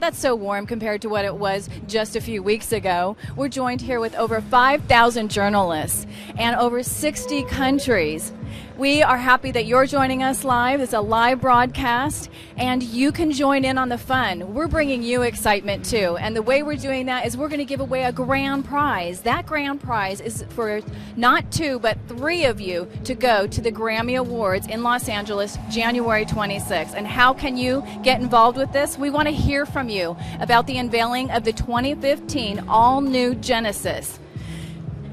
That's so warm compared to what it was just a few weeks ago. We're joined here with over 5,000 journalists and over 60 countries. We are happy that you're joining us live. It's a live broadcast, and you can join in on the fun. We're bringing you excitement, too, and the way we're doing that is we're going to give away a grand prize. That grand prize is for not 2, but 3 of you to go to the Grammy Awards in Los Angeles, January 26th. And how can you get involved with this? We want to hear from you about the unveiling of the 2015 all-new Genesis.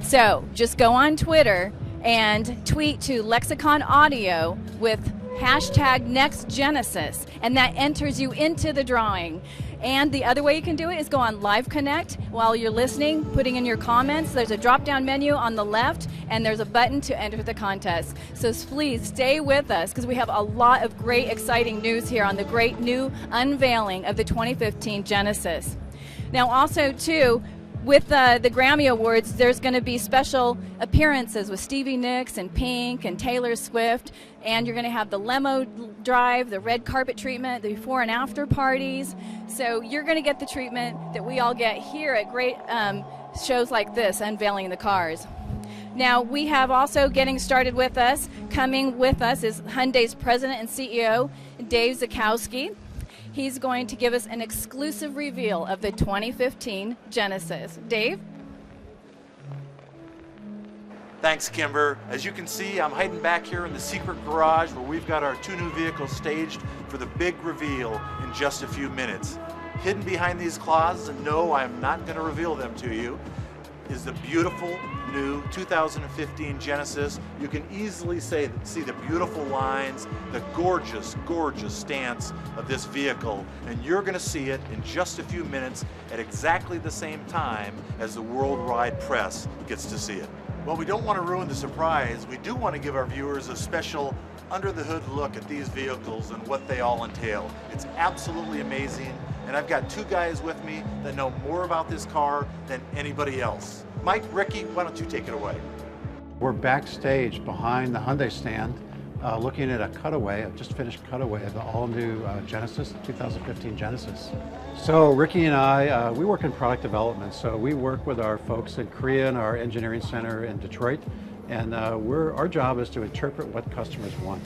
So just go on Twitter and tweet to Lexicon Audio with hashtag NextGenesis, and that enters you into the drawing. And the other way you can do it is go on Live Connect while you're listening, putting in your comments. There's a drop-down menu on the left, and there's a button to enter the contest. So please stay with us, because we have a lot of great, exciting news here on the great new unveiling of the 2015 Genesis. Now also, too, with the Grammy Awards, there's going to be special appearances with Stevie Nicks and Pink and Taylor Swift, and you're going to have the limo drive, the red carpet treatment, the before and after parties. So you're going to get the treatment that we all get here at great shows like this, unveiling the cars. Now, we have also getting started with us, coming with us is Hyundai's president and CEO, Dave Zakowski. He's going to give us an exclusive reveal of the 2015 Genesis. Dave? Thanks, Kimber. As you can see, I'm hiding back here in the secret garage where we've got our 2 new vehicles staged for the big reveal in just a few minutes. Hidden behind these closets, and no, I'm not going to reveal them to you, is the beautiful new 2015 Genesis. You can easily see the beautiful lines, the gorgeous, gorgeous stance of this vehicle, and you're going to see it in just a few minutes at exactly the same time as the worldwide press gets to see it. Well, we don't want to ruin the surprise. We do want to give our viewers a special under-the-hood look at these vehicles and what they all entail. It's absolutely amazing, and I've got 2 guys with me that know more about this car than anybody else. Mike, Ricky, why don't you take it away? We're backstage behind the Hyundai stand looking at a cutaway, a just finished cutaway of the all-new Genesis, 2015 Genesis. So Ricky and I, we work in product development, so we work with our folks in Korea and our engineering center in Detroit, and our job is to interpret what customers want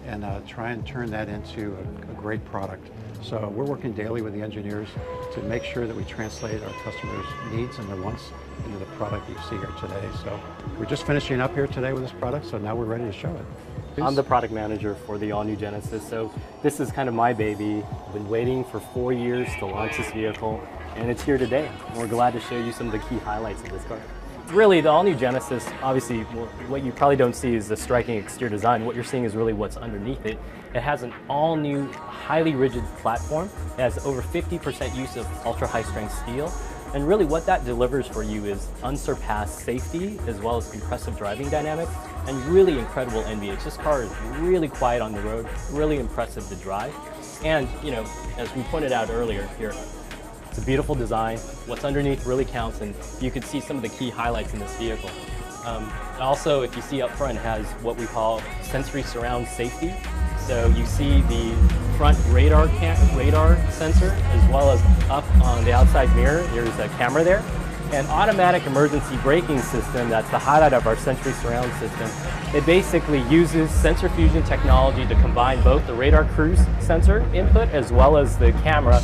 and try and turn that into a great product. So we're working daily with the engineers to make sure that we translate our customers' needs and their wants into the product you see here today. So we're just finishing up here today with this product, so now we're ready to show it. Please. I'm the product manager for the all-new Genesis, so this is kind of my baby. I've been waiting for 4 years to launch this vehicle, and it's here today. We're glad to show you some of the key highlights of this car. Really, the all-new Genesis, obviously, what you probably don't see is the striking exterior design. What you're seeing is really what's underneath it. It has an all-new, highly rigid platform. It has over 50% use of ultra-high-strength steel. And really what that delivers for you is unsurpassed safety, as well as impressive driving dynamics, and really incredible NVH. This car is really quiet on the road, really impressive to drive. And, you know, as we pointed out earlier here, it's a beautiful design. What's underneath really counts, and you can see some of the key highlights in this vehicle. Also, if you see up front, it has what we call sensory surround safety. So you see the front radar sensor, as well as up on the outside mirror, there's a camera there. An automatic emergency braking system, that's the highlight of our sensory surround system. It basically uses sensor fusion technology to combine both the radar cruise sensor input as well as the camera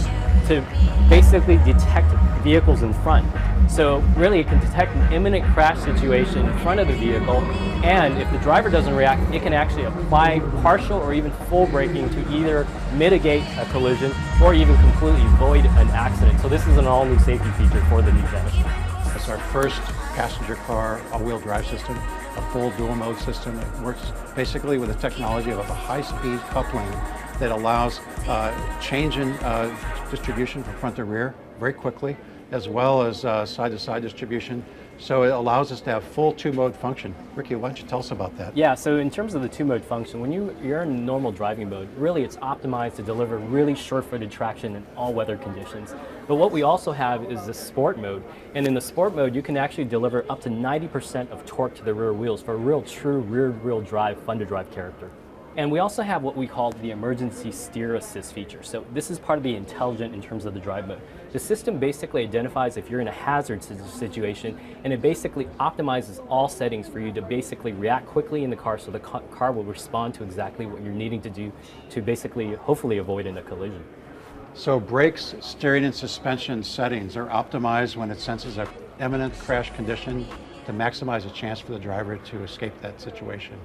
to basically detect vehicles in front. So really it can detect an imminent crash situation in front of the vehicle, and if the driver doesn't react, it can actually apply partial or even full braking to either mitigate a collision or even completely avoid an accident. So this is an all-new safety feature for the new Genesis. It's our first passenger car all-wheel drive system, a full dual mode system that works basically with the technology of a high-speed coupling that allows change in distribution from front to rear very quickly, as well as side-to-side distribution. So it allows us to have full 2-mode function. Ricky, why don't you tell us about that? Yeah, so in terms of the 2-mode function, when you're in normal driving mode, really it's optimized to deliver really sure-footed traction in all weather conditions. But what we also have is the sport mode. And in the sport mode, you can actually deliver up to 90% of torque to the rear wheels for a real true rear-wheel drive, fun-to-drive character. And we also have what we call the emergency steer assist feature. So this is part of the intelligent in terms of the drive mode. The system basically identifies if you're in a hazard situation, and it basically optimizes all settings for you to basically react quickly in the car, so the car will respond to exactly what you're needing to do to basically, hopefully, avoid a collision. So brakes, steering, and suspension settings are optimized when it senses an imminent crash condition to maximize a chance for the driver to escape that situation.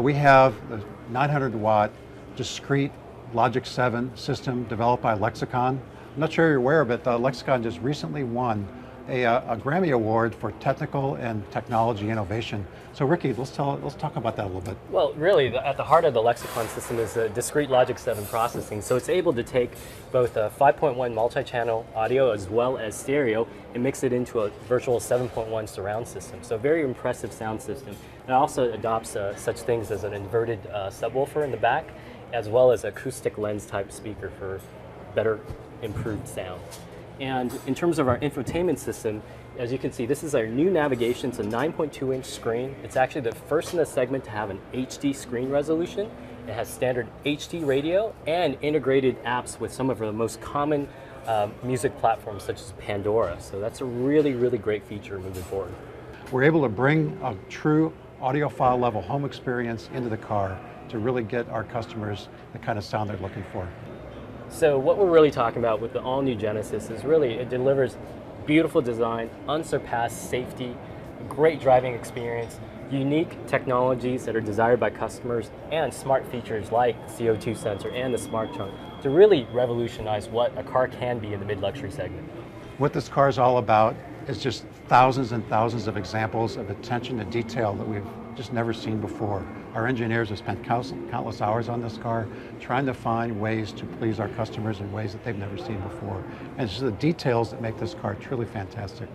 We have the 900-watt discrete Logic 7 system developed by Lexicon. I'm not sure you're aware, but Lexicon just recently won a Grammy Award for technical and technology innovation. So Ricky, let's talk about that a little bit. Well, really, at the heart of the Lexicon system is a discrete Logic 7 processing. So it's able to take both a 5.1 multi-channel audio as well as stereo and mix it into a virtual 7.1 surround system. So very impressive sound system. It also adopts such things as an inverted subwoofer in the back, as well as acoustic lens type speaker for better improved sound. And in terms of our infotainment system, as you can see, this is our new navigation. It's a 9.2-inch screen. It's actually the first in the segment to have an HD screen resolution. It has standard HD radio and integrated apps with some of the most common music platforms such as Pandora. So that's a really, really great feature moving forward. We're able to bring a true audiophile level home experience into the car to really get our customers the kind of sound they're looking for. So what we're really talking about with the all-new Genesis is really it delivers beautiful design, unsurpassed safety, great driving experience, unique technologies that are desired by customers, and smart features like CO2 sensor and the smart trunk to really revolutionize what a car can be in the mid-luxury segment. What this car is all about is just thousands and thousands of examples of attention to detail that we've just never seen before. Our engineers have spent countless hours on this car trying to find ways to please our customers in ways that they've never seen before. And it's just the details that make this car truly fantastic.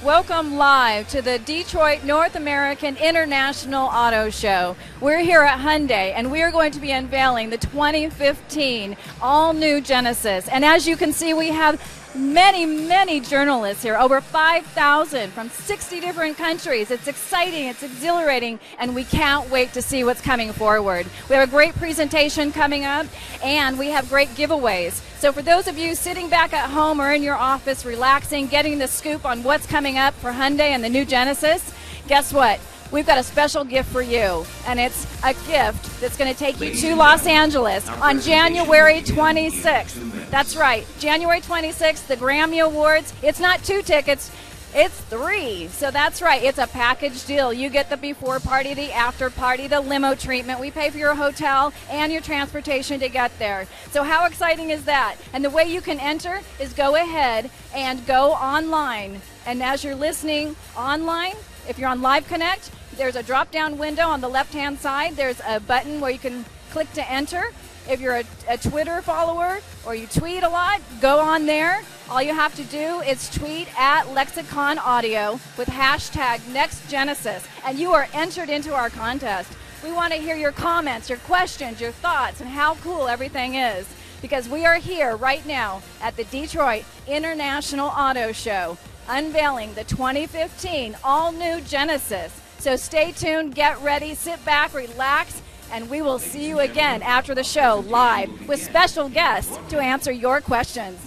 Welcome live to the Detroit North American International Auto Show. We're here at Hyundai, and we are going to be unveiling the 2015 all-new Genesis. And as you can see, we have many journalists here, over 5,000 from 60 different countries. It's exciting, it's exhilarating, and we can't wait to see what's coming forward. We have a great presentation coming up, and we have great giveaways. So for those of you sitting back at home or in your office relaxing, getting the scoop on what's coming up for Hyundai and the new Genesis, guess what? We've got a special gift for you, and it's a gift that's going to take you to Los Angeles on January 26th. That's right, January 26th, the Grammy Awards. It's not 2 tickets, it's 3. So that's right, it's a package deal. You get the before party, the after party, the limo treatment. We pay for your hotel and your transportation to get there. So how exciting is that? And the way you can enter is go ahead and go online. And as you're listening online, if you're on Live Connect, there's a drop-down window on the left-hand side. There's a button where you can click to enter. If you're a Twitter follower or you tweet a lot, go on there. All you have to do is tweet at Lexicon Audio with hashtag NextGenesis, and you are entered into our contest. We want to hear your comments, your questions, your thoughts, and how cool everything is, because we are here right now at the Detroit International Auto Show, unveiling the 2015 all-new Genesis. So stay tuned, get ready, sit back, relax, and we will see you again after the show live with special guests to answer your questions.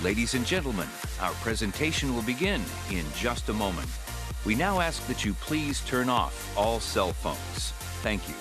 Ladies and gentlemen, our presentation will begin in just a moment. We now ask that you please turn off all cell phones. Thank you.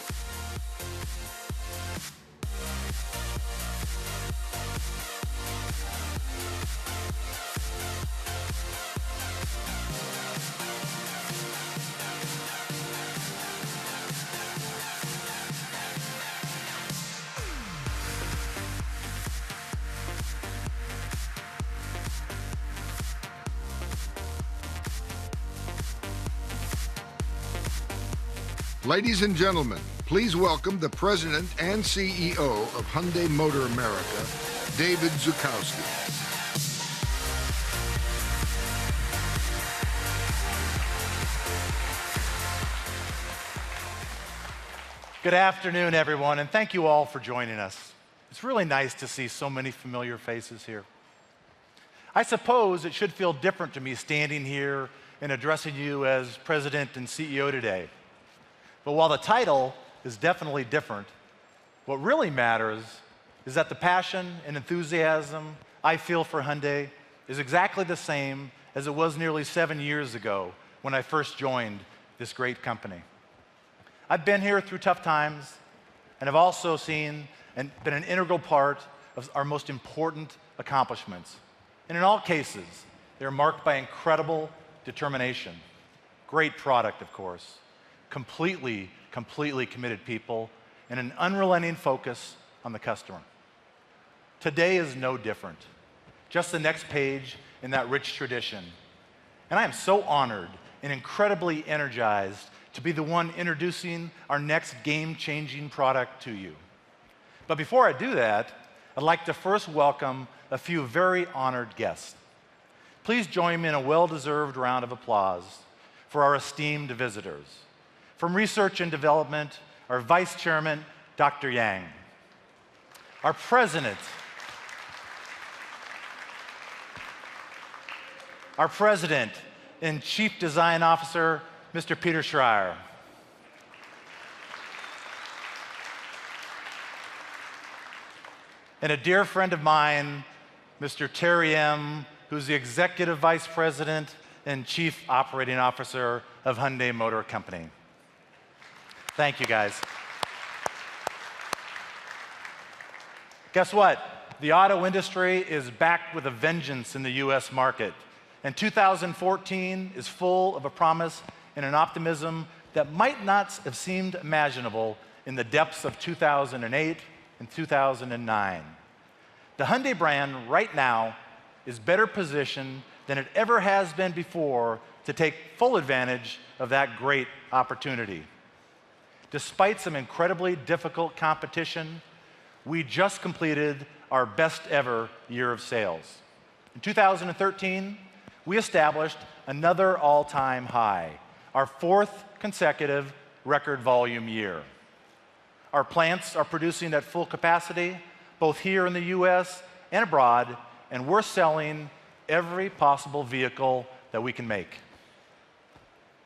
Ladies and gentlemen, please welcome the President and CEO of Hyundai Motor America, David Zukowski. Good afternoon, everyone, and thank you all for joining us. It's really nice to see so many familiar faces here. I suppose it should feel different to me standing here and addressing you as President and CEO today. But while the title is definitely different, what really matters is that the passion and enthusiasm I feel for Hyundai is exactly the same as it was nearly 7 years ago when I first joined this great company. I've been here through tough times, and I've also seen and been an integral part of our most important accomplishments. And in all cases, they're marked by incredible determination, great product, of course, completely committed people, and an unrelenting focus on the customer. Today is no different, just the next page in that rich tradition. And I am so honored and incredibly energized to be the one introducing our next game-changing product to you. But before I do that, I'd like to first welcome a few very honored guests. Please join me in a well-deserved round of applause for our esteemed visitors. From Research and Development, our Vice Chairman, Dr. Yang. Our President and Chief Design Officer, Mr. Peter Schreier. And a dear friend of mine, Mr. Terry M., who's the Executive Vice President and Chief Operating Officer of Hyundai Motor Company. Thank you, guys. Guess what? The auto industry is back with a vengeance in the US market. And 2014 is full of a promise and an optimism that might not have seemed imaginable in the depths of 2008 and 2009. The Hyundai brand right now is better positioned than it ever has been before to take full advantage of that great opportunity. Despite some incredibly difficult competition, we just completed our best ever year of sales. In 2013, we established another all-time high, our 4th consecutive record volume year. Our plants are producing at full capacity, both here in the US and abroad, and we're selling every possible vehicle that we can make.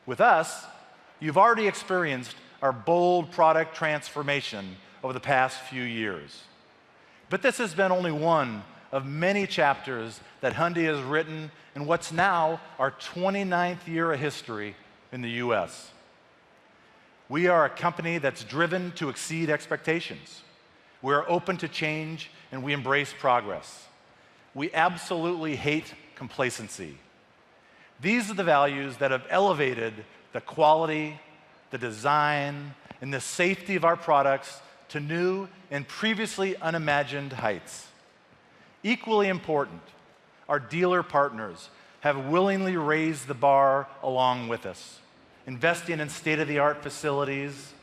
With us, you've already experienced our bold product transformation over the past few years. But this has been only one of many chapters that Hyundai has written in what's now our 29th year of history in the US. We are a company that's driven to exceed expectations. We're open to change and we embrace progress. We absolutely hate complacency. These are the values that have elevated the quality, the design, and the safety of our products to new and previously unimagined heights. Equally important, our dealer partners have willingly raised the bar along with us, investing in state-of-the-art facilities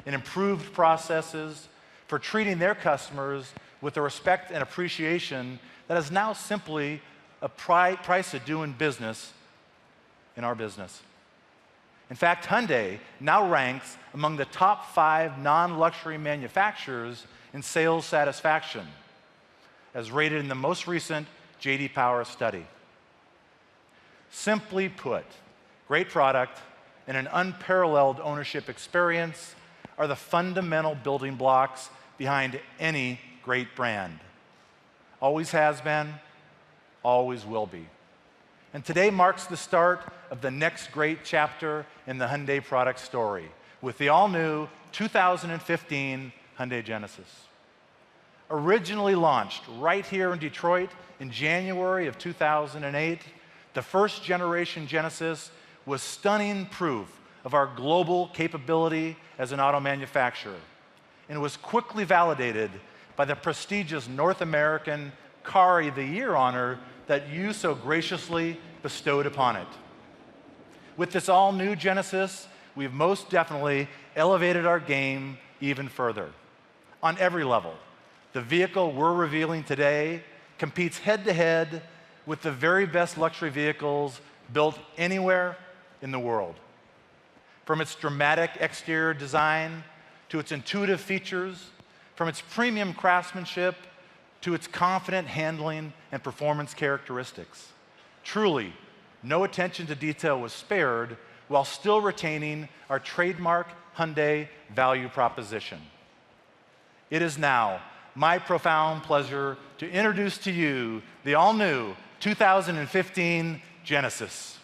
and improved processes for treating their customers with the respect and appreciation that is now simply a price of doing business in our business. In fact, Hyundai now ranks among the top 5 non-luxury manufacturers in sales satisfaction, as rated in the most recent J.D. Power study. Simply put, great product and an unparalleled ownership experience are the fundamental building blocks behind any great brand. Always has been, always will be. And today marks the start of the next great chapter in the Hyundai product story with the all-new 2015 Hyundai Genesis. Originally launched right here in Detroit in January of 2008, the first generation Genesis was stunning proof of our global capability as an auto manufacturer, and was quickly validated by the prestigious North American Car of the Year honor that you so graciously bestowed upon it. With this all-new Genesis, we've most definitely elevated our game even further. On every level, the vehicle we're revealing today competes head-to-head with the very best luxury vehicles built anywhere in the world. From its dramatic exterior design to its intuitive features, from its premium craftsmanship to its confident handling and performance characteristics. Truly, no attention to detail was spared while still retaining our trademark Hyundai value proposition. It is now my profound pleasure to introduce to you the all-new 2015 Genesis.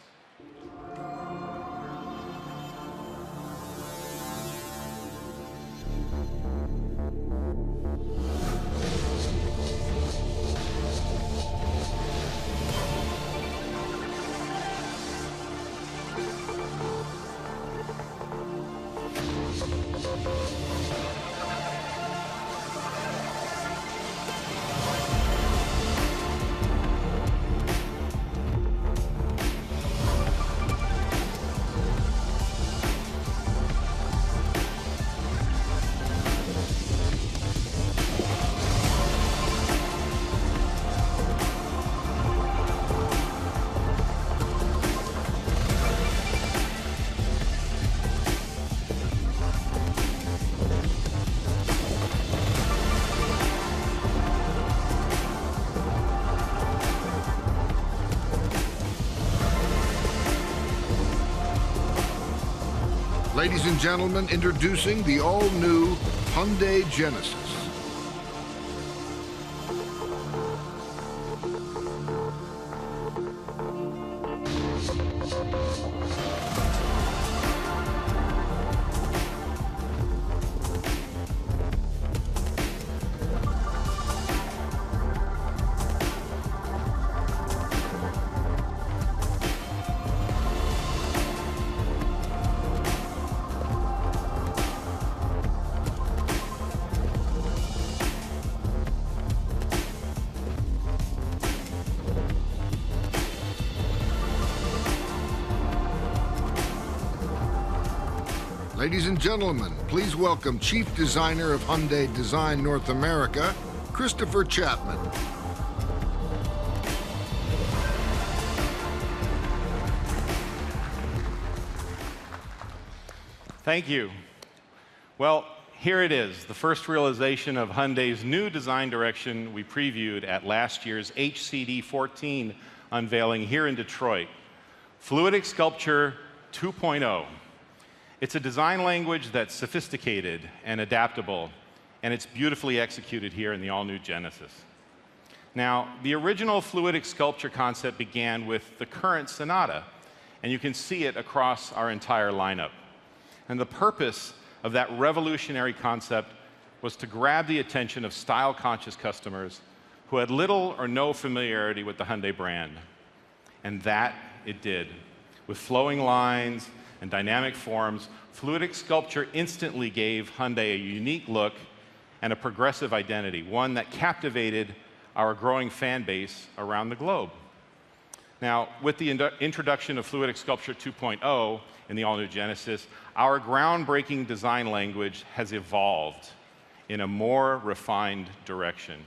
Ladies and gentlemen, introducing the all-new Hyundai Genesis. Ladies and gentlemen, please welcome Chief Designer of Hyundai Design North America, Christopher Chapman. Thank you. Well, here it is, the first realization of Hyundai's new design direction we previewed at last year's HCD 14 unveiling here in Detroit. Fluidic Sculpture 2.0. It's a design language that's sophisticated and adaptable, and it's beautifully executed here in the all-new Genesis. Now, the original fluidic sculpture concept began with the current Sonata, and you can see it across our entire lineup. And the purpose of that revolutionary concept was to grab the attention of style-conscious customers who had little or no familiarity with the Hyundai brand. And that it did. With flowing lines and dynamic forms, fluidic sculpture instantly gave Hyundai a unique look and a progressive identity, one that captivated our growing fan base around the globe. Now, with the introduction of Fluidic Sculpture 2.0 in the all-new Genesis, our groundbreaking design language has evolved in a more refined direction.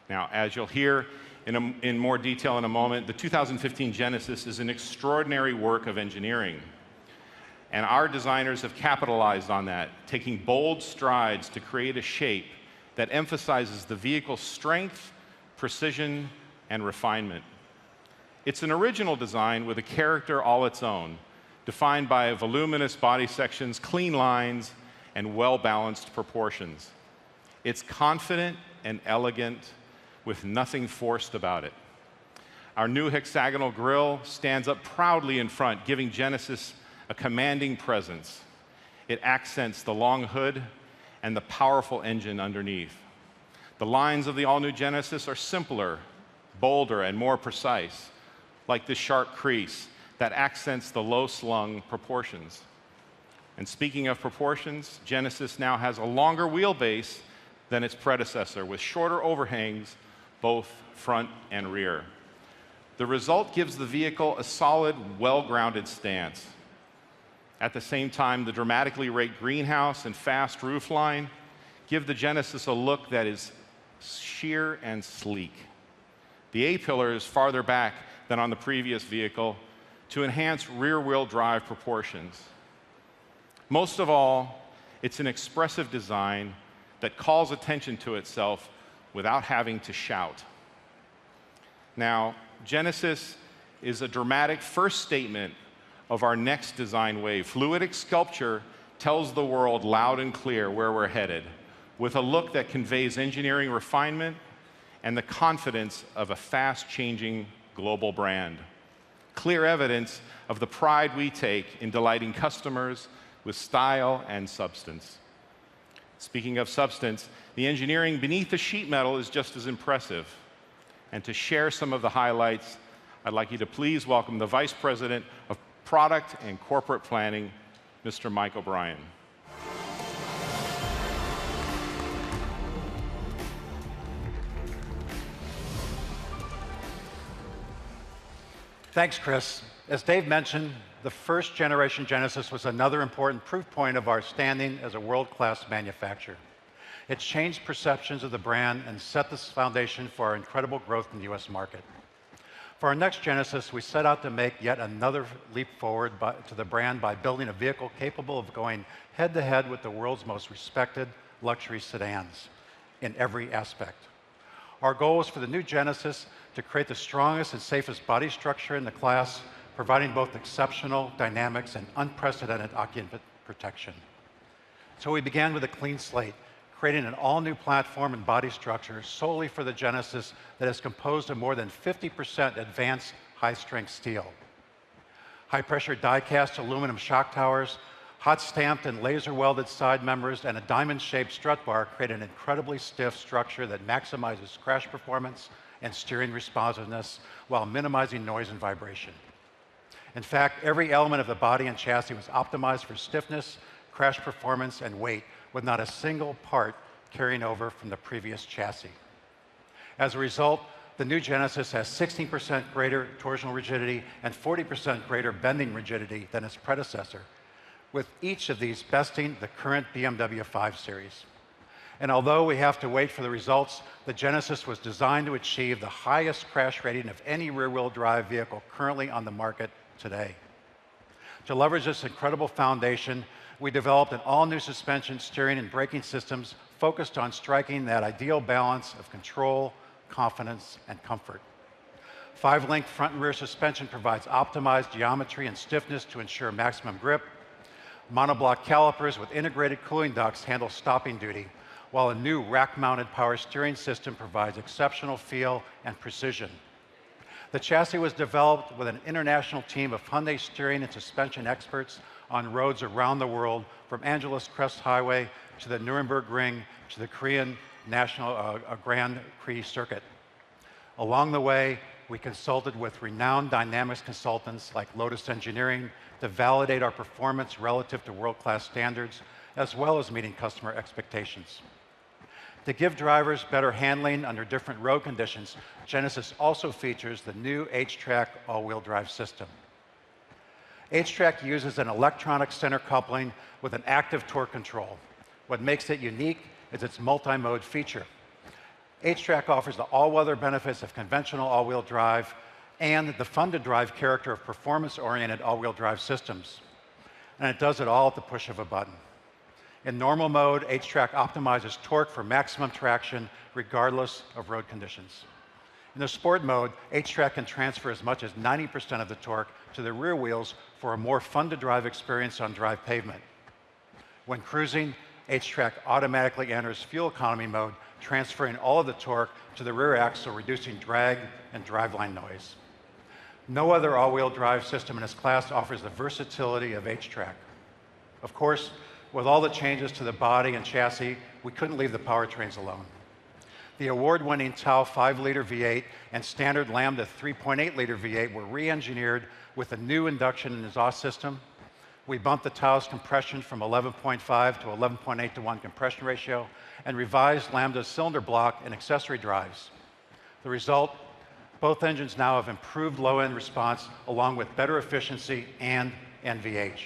Now, as you'll hear in more detail in a moment, the 2015 Genesis is an extraordinary work of engineering. And our designers have capitalized on that, taking bold strides to create a shape that emphasizes the vehicle's strength, precision, and refinement. It's an original design with a character all its own, defined by voluminous body sections, clean lines, and well-balanced proportions. It's confident and elegant, with nothing forced about it. Our new hexagonal grille stands up proudly in front, giving Genesis a commanding presence. It accents the long hood and the powerful engine underneath. The lines of the all-new Genesis are simpler, bolder, and more precise, like this sharp crease that accents the low-slung proportions. And speaking of proportions, Genesis now has a longer wheelbase than its predecessor, with shorter overhangs, both front and rear. The result gives the vehicle a solid, well-grounded stance. At the same time, the dramatically raked greenhouse and fast roofline give the Genesis a look that is sheer and sleek. The A-pillar is farther back than on the previous vehicle to enhance rear-wheel drive proportions. Most of all, It's an expressive design that calls attention to itself without having to shout. Now, Genesis is a dramatic first statement of our next design wave. Fluidic sculpture tells the world loud and clear where we're headed, with a look that conveys engineering refinement and the confidence of a fast-changing global brand. Clear evidence of the pride we take in delighting customers with style and substance. Speaking of substance, the engineering beneath the sheet metal is just as impressive. And to share some of the highlights, I'd like you to please welcome the Vice President of Product and Corporate Planning, Mr. Mike O'Brien. Thanks, Chris. As Dave mentioned, the first generation Genesis was another important proof point of our standing as a world-class manufacturer. It changed perceptions of the brand and set the foundation for our incredible growth in the US market. For our next Genesis, we set out to make yet another leap forward to the brand by building a vehicle capable of going head-to-head with the world's most respected luxury sedans in every aspect. Our goal was for the new Genesis to create the strongest and safest body structure in the class, providing both exceptional dynamics and unprecedented occupant protection. So we began with a clean slate, creating an all-new platform and body structure solely for the Genesis that is composed of more than 50% advanced high-strength steel. High-pressure die-cast aluminum shock towers, hot-stamped and laser-welded side members, and a diamond-shaped strut bar create an incredibly stiff structure that maximizes crash performance and steering responsiveness while minimizing noise and vibration. In fact, every element of the body and chassis was optimized for stiffness, crash performance, and weight, with not a single part carrying over from the previous chassis. As a result, the new Genesis has 16% greater torsional rigidity and 40% greater bending rigidity than its predecessor, with each of these besting the current BMW 5 Series. And although we have to wait for the results, the Genesis was designed to achieve the highest crash rating of any rear-wheel drive vehicle currently on the market today. To leverage this incredible foundation, we developed an all-new suspension, steering, and braking systems focused on striking that ideal balance of control, confidence, and comfort. 5-link front and rear suspension provides optimized geometry and stiffness to ensure maximum grip. Monoblock calipers with integrated cooling ducts handle stopping duty, while a new rack-mounted power steering system provides exceptional feel and precision. The chassis was developed with an international team of Hyundai steering and suspension experts on roads around the world, from Angeles Crest Highway to the Nuremberg Ring to the Korean National Grand Prix circuit. Along the way, we consulted with renowned dynamics consultants like Lotus Engineering to validate our performance relative to world-class standards, as well as meeting customer expectations. To give drivers better handling under different road conditions, Genesis also features the new H-Track all-wheel drive system. H-Track uses an electronic center coupling with an active torque control. What makes it unique is its multi-mode feature. H-Track offers the all-weather benefits of conventional all-wheel drive and the fun-to-drive character of performance-oriented all-wheel drive systems. And it does it all at the push of a button. In normal mode, H-Track optimizes torque for maximum traction regardless of road conditions. In the sport mode, H-Track can transfer as much as 90% of the torque to the rear wheels for a more fun-to-drive experience on dry pavement. When cruising, H-Track automatically enters fuel economy mode, transferring all of the torque to the rear axle, reducing drag and driveline noise. No other all-wheel drive system in its class offers the versatility of H-Track. Of course, with all the changes to the body and chassis, we couldn't leave the powertrains alone. The award-winning Tau 5-liter V8 and standard Lambda 3.8-liter V8 were re-engineered with a new induction and exhaust system. We bumped the Tau's compression from 11.5 to 11.8 to 1 compression ratio and revised Lambda's cylinder block and accessory drives. The result, both engines now have improved low-end response along with better efficiency and NVH.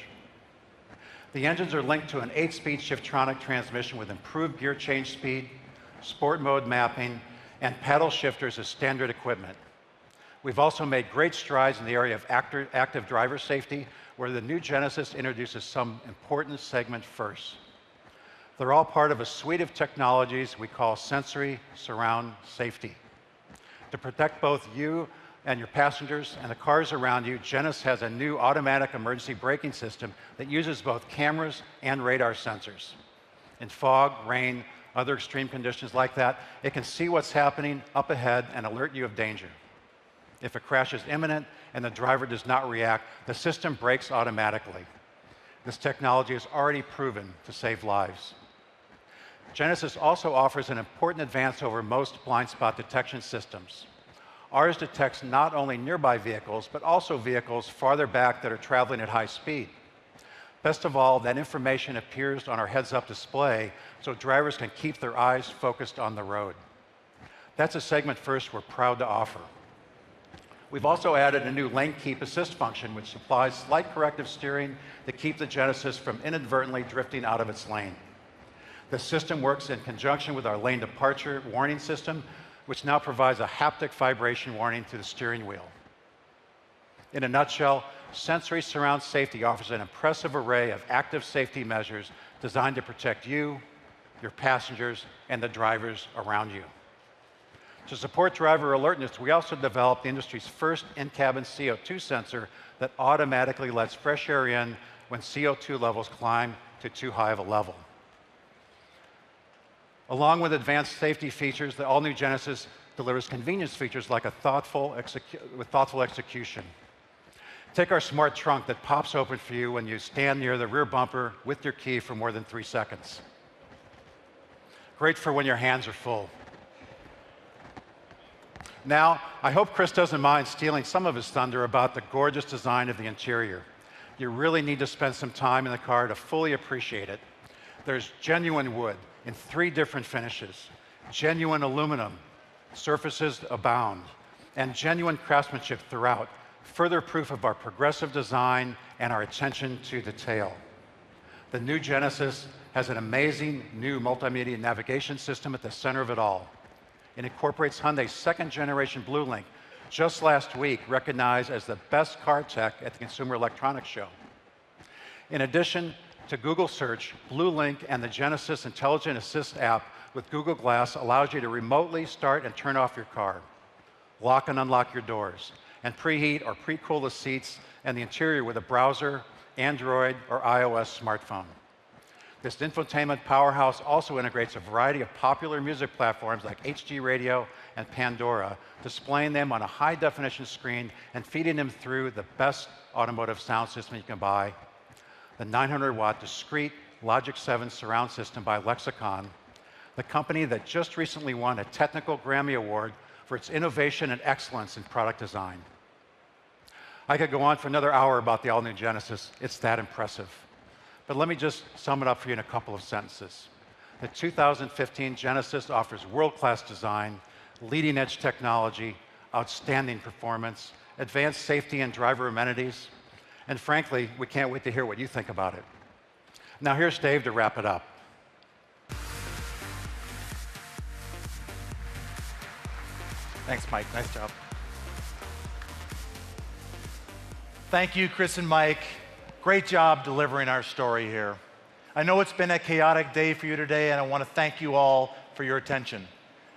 The engines are linked to an 8-speed Shiftronic transmission with improved gear change speed, sport mode mapping, and paddle shifters as standard equipment. We've also made great strides in the area of active driver safety, where the new Genesis introduces some important segment firsts. They're all part of a suite of technologies we call sensory surround safety. To protect both you and your passengers and the cars around you, Genesis has a new automatic emergency braking system that uses both cameras and radar sensors. In fog, rain, other extreme conditions like that, it can see what's happening up ahead and alert you of danger. If a crash is imminent and the driver does not react, the system brakes automatically. This technology is already proven to save lives. Genesis also offers an important advance over most blind spot detection systems. Ours detects not only nearby vehicles, but also vehicles farther back that are traveling at high speed. Best of all, that information appears on our heads-up display so drivers can keep their eyes focused on the road. That's a segment first we're proud to offer. We've also added a new lane keep assist function, which supplies slight corrective steering to keep the Genesis from inadvertently drifting out of its lane. The system works in conjunction with our lane departure warning system, which now provides a haptic vibration warning to the steering wheel. In a nutshell, Sensory Surround Safety offers an impressive array of active safety measures designed to protect you, your passengers, and the drivers around you. To support driver alertness, we also developed the industry's first in-cabin CO2 sensor that automatically lets fresh air in when CO2 levels climb to too high of a level. Along with advanced safety features, the all-new Genesis delivers convenience features like a thoughtful execution. Take our smart trunk that pops open for you when you stand near the rear bumper with your key for more than 3 seconds. Great for when your hands are full. Now, I hope Chris doesn't mind stealing some of his thunder about the gorgeous design of the interior. You really need to spend some time in the car to fully appreciate it. There's genuine wood in 3 different finishes, genuine aluminum, surfaces abound, and genuine craftsmanship throughout, further proof of our progressive design and our attention to detail. The new Genesis has an amazing new multimedia navigation system at the center of it all. It incorporates Hyundai's 2nd-generation BlueLink, just last week recognized as the best car tech at the Consumer Electronics Show. In addition to Google Search, BlueLink and the Genesis Intelligent Assist app with Google Glass allows you to remotely start and turn off your car, lock and unlock your doors, and preheat or pre-cool the seats and the interior with a browser, Android, or iOS smartphone. This infotainment powerhouse also integrates a variety of popular music platforms like HD Radio and Pandora, displaying them on a high-definition screen and feeding them through the best automotive sound system you can buy, the 900-watt discrete Logic 7 surround system by Lexicon, the company that just recently won a technical Grammy Award for its innovation and excellence in product design. I could go on for another hour about the all-new Genesis. It's that impressive. But let me just sum it up for you in a couple of sentences. The 2015 Genesis offers world-class design, leading-edge technology, outstanding performance, advanced safety and driver amenities, and frankly, we can't wait to hear what you think about it. Now here's Dave to wrap it up. Thanks, Mike. Nice job. Thank you, Chris and Mike. Great job delivering our story here. I know it's been a chaotic day for you today, and I want to thank you all for your attention.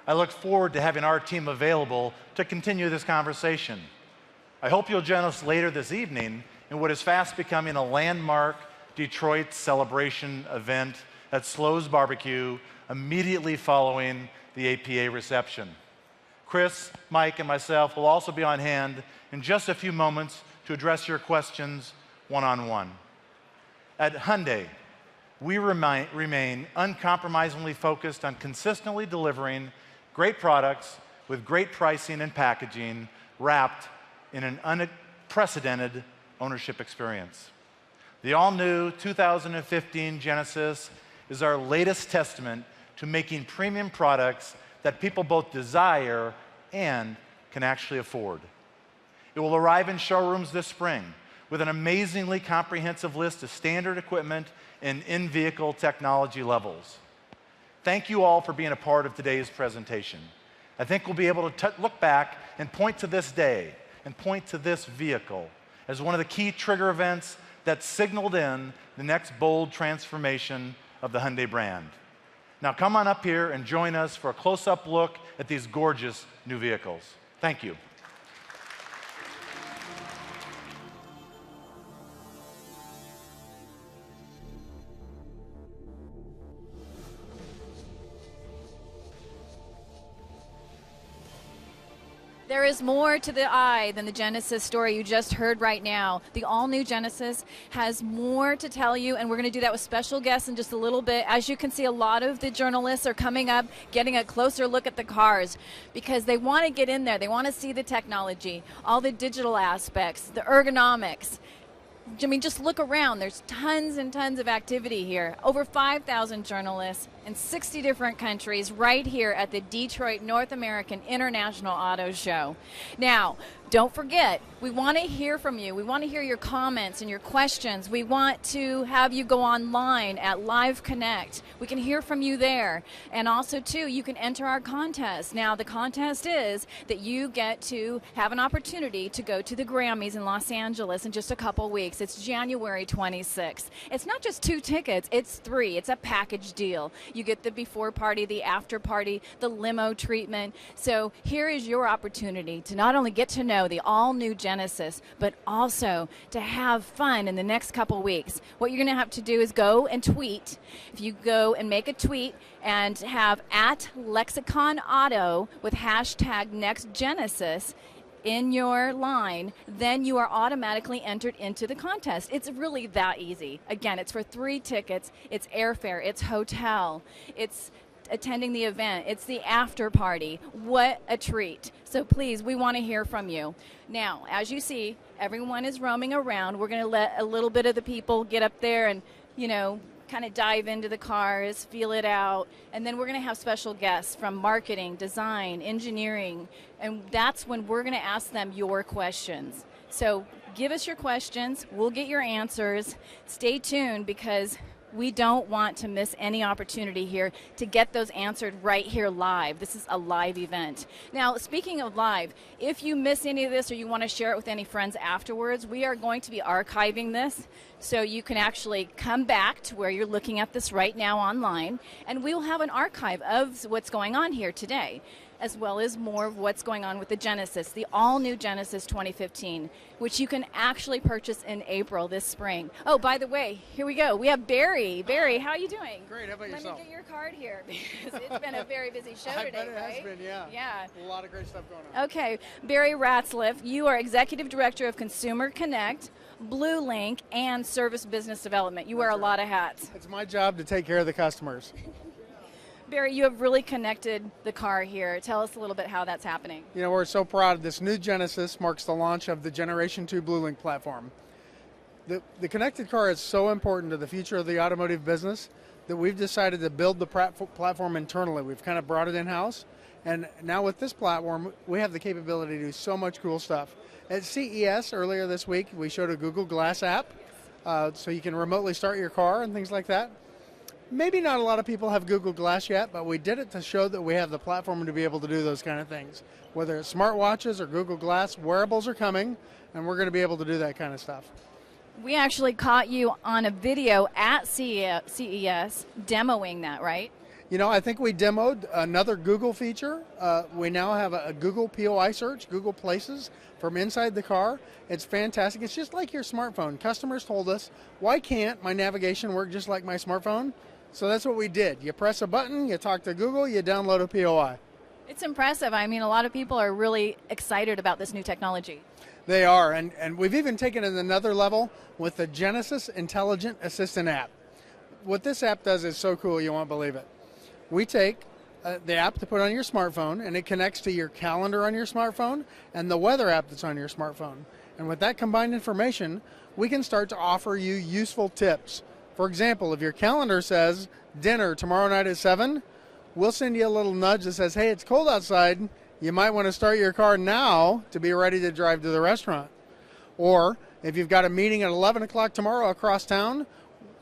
I look forward to having our team available to continue this conversation. I hope you'll join us later this evening in what is fast becoming a landmark Detroit celebration event at Slo's Barbecue immediately following the APA reception. Chris, Mike, and myself will also be on hand in just a few moments to address your questions one-on-one. At Hyundai, we remain uncompromisingly focused on consistently delivering great products with great pricing and packaging wrapped in an unprecedented ownership experience. The all-new 2015 Genesis is our latest testament to making premium products that people both desire and can actually afford. It will arrive in showrooms this spring with an amazingly comprehensive list of standard equipment and in-vehicle technology levels. Thank you all for being a part of today's presentation. I think we'll be able to look back and point to this day and point to this vehicle as one of the key trigger events that signaled in the next bold transformation of the Hyundai brand. Now come on up here and join us for a close-up look at these gorgeous new vehicles. Thank you. There is more to the eye than the Genesis story you just heard right now. The all-new Genesis has more to tell you, and we're going to do that with special guests in just a little bit. As you can see, a lot of the journalists are coming up, getting a closer look at the cars because they want to get in there. They want to see the technology, all the digital aspects, the ergonomics. I mean, just look around. There's tons and tons of activity here. Over 5,000 journalists in 60 different countries right here at the Detroit North American International Auto Show. Now, don't forget, we want to hear from you. We want to hear your comments and your questions. We want to have you go online at Live Connect. We can hear from you there. And also, too, you can enter our contest. Now, the contest is that you get to have an opportunity to go to the Grammys in Los Angeles in just a couple weeks. It's January 26th. It's not just 2 tickets, it's 3. It's a package deal. You get the before party, the after party, the limo treatment. So here is your opportunity to not only get to know the all-new Genesis, but also to have fun in the next couple weeks. What you're going to have to do is go and tweet. If you go and make a tweet and have @Lexicon Auto with hashtag NextGenesis in your line, then you are automatically entered into the contest. It's really that easy. Again, it's for 3 tickets. It's airfare. It's hotel. It's attending the event. It's the after party. What a treat. So please, we want to hear from you. Now, as you see, everyone is roaming around. We're going to let a little bit of the people get up there and, kind of dive into the cars, feel it out, and then we're going to have special guests from marketing, design, engineering, and that's when we're going to ask them your questions. So give us your questions. We'll get your answers. Stay tuned because we don't want to miss any opportunity here to get those answered right here live. This is a live event. Now, speaking of live, if you miss any of this or you want to share it with any friends afterwards, we are going to be archiving this so you can actually come back to where you're looking at this right now online, and we will have an archive of what's going on here today, as well as more of what's going on with the Genesis, the all-new Genesis 2015, which you can actually purchase in April this spring. Oh, by the way, here we go. We have Barry. Barry, how are you doing? Great. How about yourself? Let me get your card here because it's been a very busy show today, bet it right? has been, yeah. Yeah. A lot of great stuff going on. Okay. Barry Ratzliff, you are Executive Director of Consumer Connect, Blue Link, and Service Business Development. You wear a lot of hats. It's my job to take care of the customers. Barry, you have really connected the car here. Tell us a little bit how that's happening. We're so proud. This new Genesis marks the launch of the Generation 2 Blue Link platform. The connected car is so important to the future of the automotive business that we've decided to build the platform internally. We've kind of brought it in-house, and now with this platform, we have the capability to do so much cool stuff. At CES earlier this week, we showed a Google Glass app, so you can remotely start your car and things like that. Maybe not a lot of people have Google Glass yet, but we did it to show that we have the platform to be able to do those kind of things. Whether it's smartwatches or Google Glass, wearables are coming, and we're going to be able to do that kind of stuff. We actually caught you on a video at CES demoing that, right? I think we demoed another Google feature. We now have a Google POI search, Google Places, from inside the car. It's fantastic. It's just like your smartphone. Customers told us, why can't my navigation work just like my smartphone? So that's what we did. You press a button, you talk to Google, you download a POI. It's impressive. I mean, a lot of people are really excited about this new technology. They are, and we've even taken it another level with the Genesis Intelligent Assistant app. What this app does is so cool you won't believe it. We take the app to put on your smartphone, and it connects to your calendar on your smartphone and the weather app that's on your smartphone. And with that combined information, we can start to offer you useful tips. For example, if your calendar says dinner tomorrow night at 7, we'll send you a little nudge that says, hey, it's cold outside. You might want to start your car now to be ready to drive to the restaurant. Or if you've got a meeting at 11 o'clock tomorrow across town,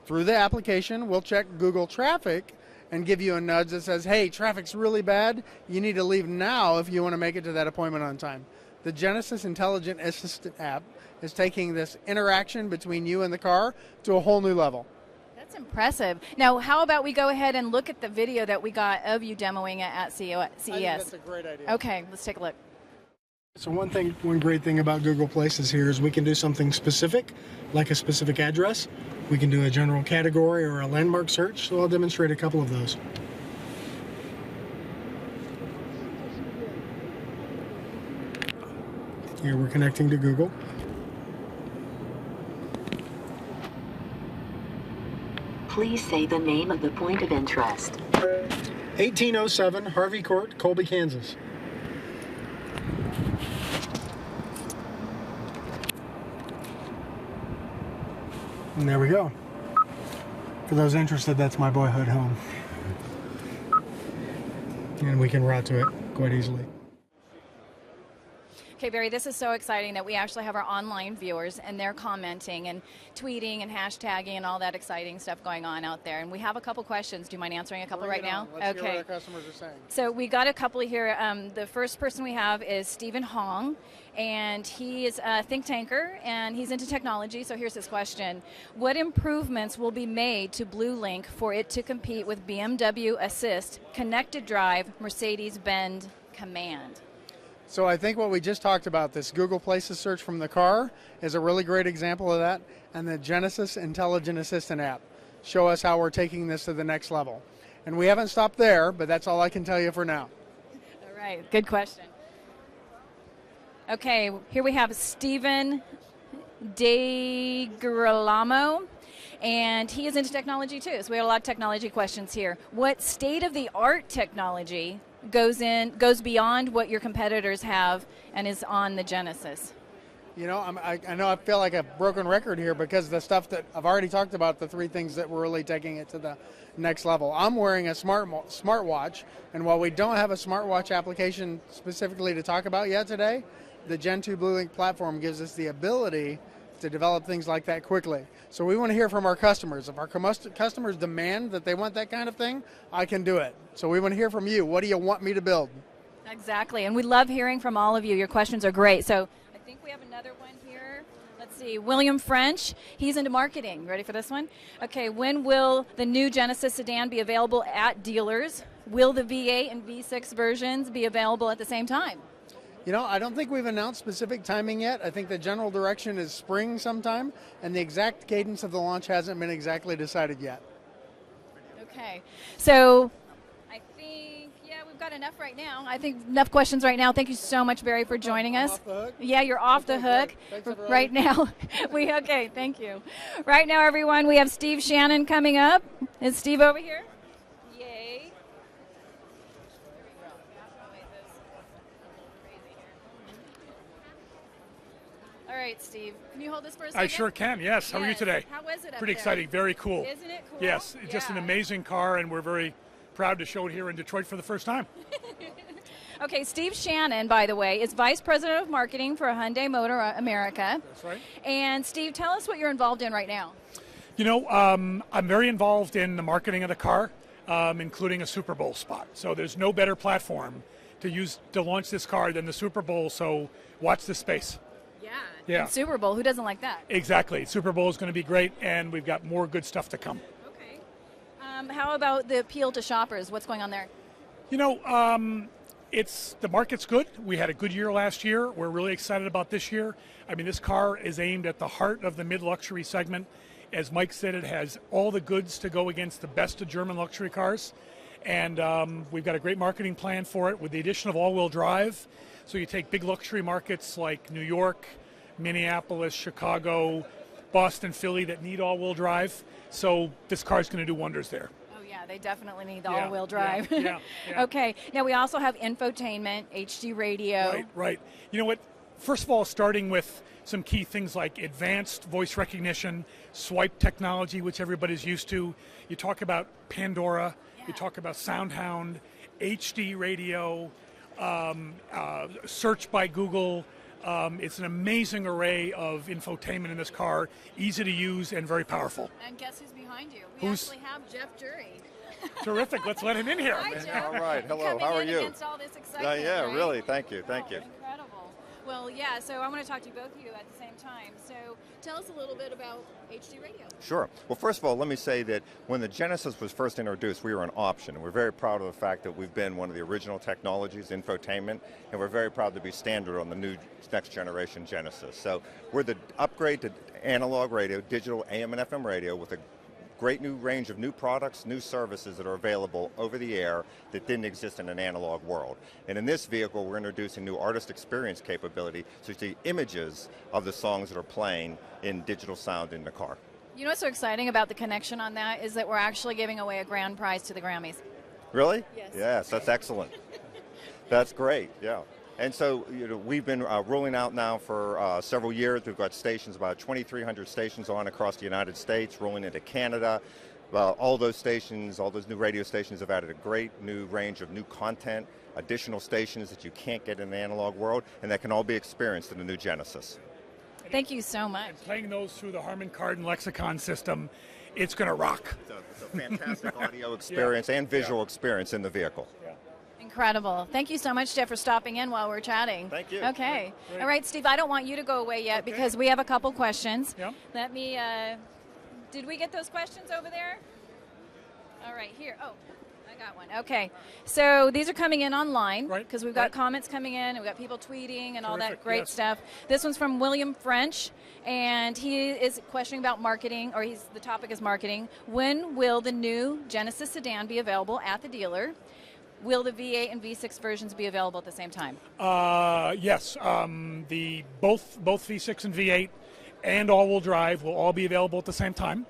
through the application, we'll check Google Traffic and give you a nudge that says, hey, traffic's really bad. You need to leave now if you want to make it to that appointment on time. The Genesis Intelligent Assistant app is taking this interaction between you and the car to a whole new level. That's impressive. Now, how about we go ahead and look at the video that we got of you demoing it at CES? I think that's a great idea. Okay, let's take a look. So one great thing about Google Places here is we can do something specific, like a specific address. We can do a general category or a landmark search, so I'll demonstrate a couple of those. Here we're connecting to Google. Please say the name of the point of interest. 1807 Harvey Court, Colby, Kansas. And there we go. For those interested, that's my boyhood home. And we can route to it quite easily. Okay, Barry, this is so exciting that we actually have our online viewers, and they're commenting and tweeting and hashtagging and all that exciting stuff going on out there. And we have a couple questions. Do you mind answering a couple right now? Let's hear what our customers are saying. So we got a couple here. The first person we have is Stephen Hong, and he is a think tanker, and he's into technology. So here's his question. What improvements will be made to Blue Link for it to compete with BMW Assist, Connected Drive, Mercedes-Benz Command? So I think what we just talked about, this Google Places search from the car, is a really great example of that, and the Genesis Intelligent Assistant app show us how we're taking this to the next level. And we haven't stopped there, but that's all I can tell you for now. All right, good question. Okay, here we have Stephen DeGirolamo, and he is into technology too, so we have a lot of technology questions here. What state-of-the-art technology goes beyond what your competitors have and is on the Genesis? You know, I know I feel like a broken record here because the stuff that I've already talked about, the three things that we're really taking it to the next level. I'm wearing a smartwatch, and while we don't have a smartwatch application specifically to talk about yet today, the Gen 2 Blue Link platform gives us the ability to develop things like that quickly. So we want to hear from our customers. If our customers demand that they want that kind of thing, I can do it. So we want to hear from you. What do you want me to build? Exactly, and we love hearing from all of you. Your questions are great. So I think we have another one here. Let's see, William French. He's into marketing. Ready for this one? Okay, when will the new Genesis sedan be available at dealers? Will the V8 and V6 versions be available at the same time? You know, I don't think we've announced specific timing yet. I think the general direction is spring sometime, and the exact cadence of the launch hasn't been exactly decided yet. Okay, so I think, we've got enough right now. I think enough questions right now. Thank you so much, Barry, for joining us. Off the hook? Yeah, you're off the hook. Thanks, everybody. Right now. Okay, thank you. Right now, everyone, we have Steve Shannon coming up. Is Steve over here? Yay. All right, Steve. Can you hold this for a second? I sure can, yes. How are you today? How was it up Pretty there? exciting, very cool. Isn't it cool? Yes, just an amazing car, and we're very proud to show it here in Detroit for the first time. Okay, Steve Shannon, by the way, is Vice President of Marketing for Hyundai Motor America. That's right. And Steve, tell us what you're involved in right now. You know, I'm very involved in the marketing of the car, including a Super Bowl spot. So there's no better platform to launch this car than the Super Bowl, so watch this space. Yeah. And Super Bowl, who doesn't like that? Exactly. Super Bowl is going to be great, and we've got more good stuff to come. Okay. How about the appeal to shoppers? What's going on there? You know, the market's good. We had a good year last year. We're really excited about this year. I mean, this car is aimed at the heart of the mid-luxury segment. As Mike said, it has all the goods to go against the best of German luxury cars. And we've got a great marketing plan for it with the addition of all-wheel drive. So you take big luxury markets like New York, Minneapolis, Chicago, Boston, Philly that need all-wheel drive. So this car is going to do wonders there. Oh, yeah, they definitely need the all-wheel drive. Yeah. Okay. Now, we also have infotainment, HD radio. Right. You know what? First of all, starting with some key things like advanced voice recognition, swipe technology, which everybody's used to. You talk about Pandora. Yeah. You talk about SoundHound, HD radio, search by Google. It's an amazing array of infotainment in this car, easy to use and very powerful. And guess who's behind you? We actually have Jeff Jury. Terrific. Let's let him in here. Hi, Jeff. All right. Hello. Coming How are in you? Against all this excitement, yeah, right? really. Thank you. Incredible. Well, yeah, so I want to talk to both of you at the same time. So tell us a little bit about HD Radio. Sure. Well, first of all, let me say that when the Genesis was first introduced, we were an option. We're very proud of the fact that we've been one of the original technologies, infotainment, and we're very proud to be standard on the new next generation Genesis. So we're the upgrade to analog radio, digital AM and FM radio with a great new range of new products, new services that are available over the air that didn't exist in an analog world. And in this vehicle, we're introducing new artist experience capability, so you see images of the songs that are playing in digital sound in the car. You know what's so exciting about the connection on that is that we're actually giving away a grand prize to the Grammys. Really? Yes. Yes, that's excellent. That's great, yeah. And so we've been rolling out now for several years. We've got stations, about 2,300 stations on across the United States, rolling into Canada. All those stations, all those new radio stations have added a great new range of new content, additional stations that you can't get in the analog world, and that can all be experienced in the new Genesis. Thank you so much. And playing those through the Harman Kardon lexicon system, it's going to rock. It's a fantastic audio experience and visual experience in the vehicle. Incredible. Thank you so much, Jeff, for stopping in while we're chatting. Thank you. Okay. Great. All right, Steve, I don't want you to go away yet because we have a couple questions. Yep. Let me, did we get those questions over there? All right, here. Oh, I got one. Okay. So these are coming in online because we've got comments coming in and we've got people tweeting and all that great stuff. This one's from William French, and he is questioning about marketing, or the topic is marketing. When will the new Genesis sedan be available at the dealer? Will the V8 and V6 versions be available at the same time? Yes. Both V6 and V8 and all-wheel drive will all be available at the same time.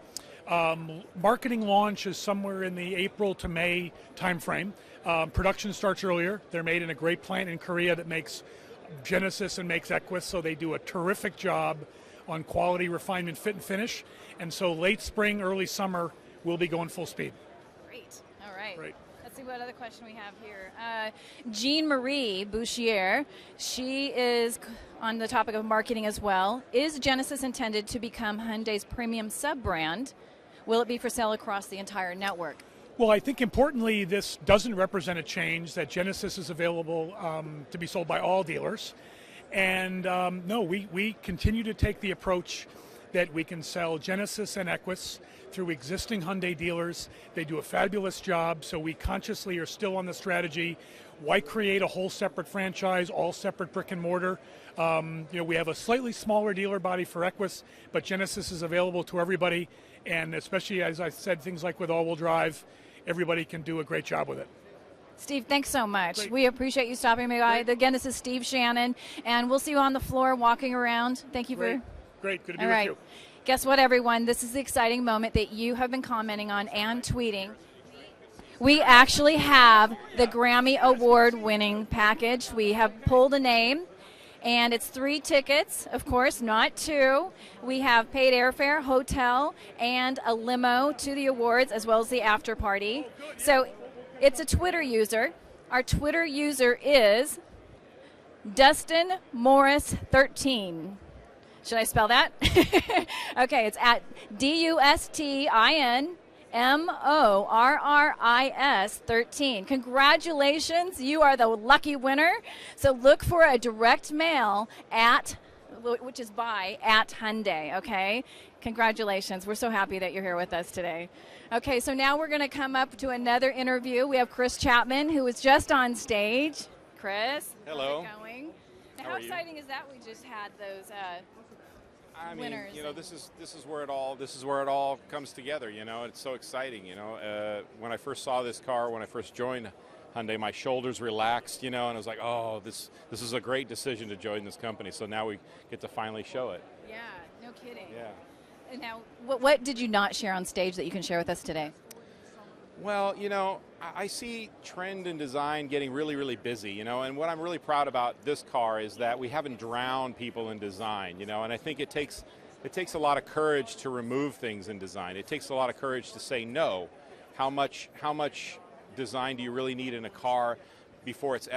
Marketing launch is somewhere in the April to May timeframe. Production starts earlier. They're made in a great plant in Korea that makes Genesis and makes Equus, so they do a terrific job on quality, refinement, fit, and finish. And so late spring, early summer, we'll be going full speed. Great. All right. Great. Let's see what other question we have here. Jean-Marie Bouchier, she is on the topic of marketing as well. Is Genesis intended to become Hyundai's premium sub-brand? Will it be for sale across the entire network? Well, I think importantly, this doesn't represent a change, that Genesis is available to be sold by all dealers. And no, we continue to take the approach that we can sell Genesis and Equus through existing Hyundai dealers. They do a fabulous job, so we consciously are still on the strategy. Why create a whole separate franchise, all separate brick and mortar? We have a slightly smaller dealer body for Equus, but Genesis is available to everybody, and especially, as I said, things like with all-wheel drive, everybody can do a great job with it. Steve, thanks so much. Great. We appreciate you stopping by. Again, this is Steve Shannon, and we'll see you on the floor walking around. Thank you for... Great, good to be All right. with you. Guess what, everyone? This is the exciting moment that you have been commenting on and tweeting. We actually have the Grammy Award-winning package. We have pulled a name, and it's 3 tickets, of course, not 2. We have paid airfare, hotel, and a limo to the awards, as well as the after party. So it's a Twitter user. Our Twitter user is Dustin Morris 13. Should I spell that? Okay, it's at DUSTINMORRIS 13. Congratulations, you are the lucky winner. So look for a direct mail at Hyundai, okay? Congratulations. We're so happy that you're here with us today. Okay, so now we're going to come up to another interview. We have Chris Chapman, who was just on stage. Chris, hello. How's it going? Now, how exciting is that? We just had those winners. This is where it all comes together. It's so exciting. When I first saw this car, when I first joined Hyundai, my shoulders relaxed. And I was like, oh, this is a great decision to join this company. So now we get to finally show it. Yeah, no kidding. Yeah. And now, what did you not share on stage that you can share with us today? Well, I see trend and design getting really, really busy, and what I'm really proud about this car is that we haven't drowned people in design, and I think it takes a lot of courage to remove things in design. It takes a lot of courage to say no. How much design do you really need in a car before it's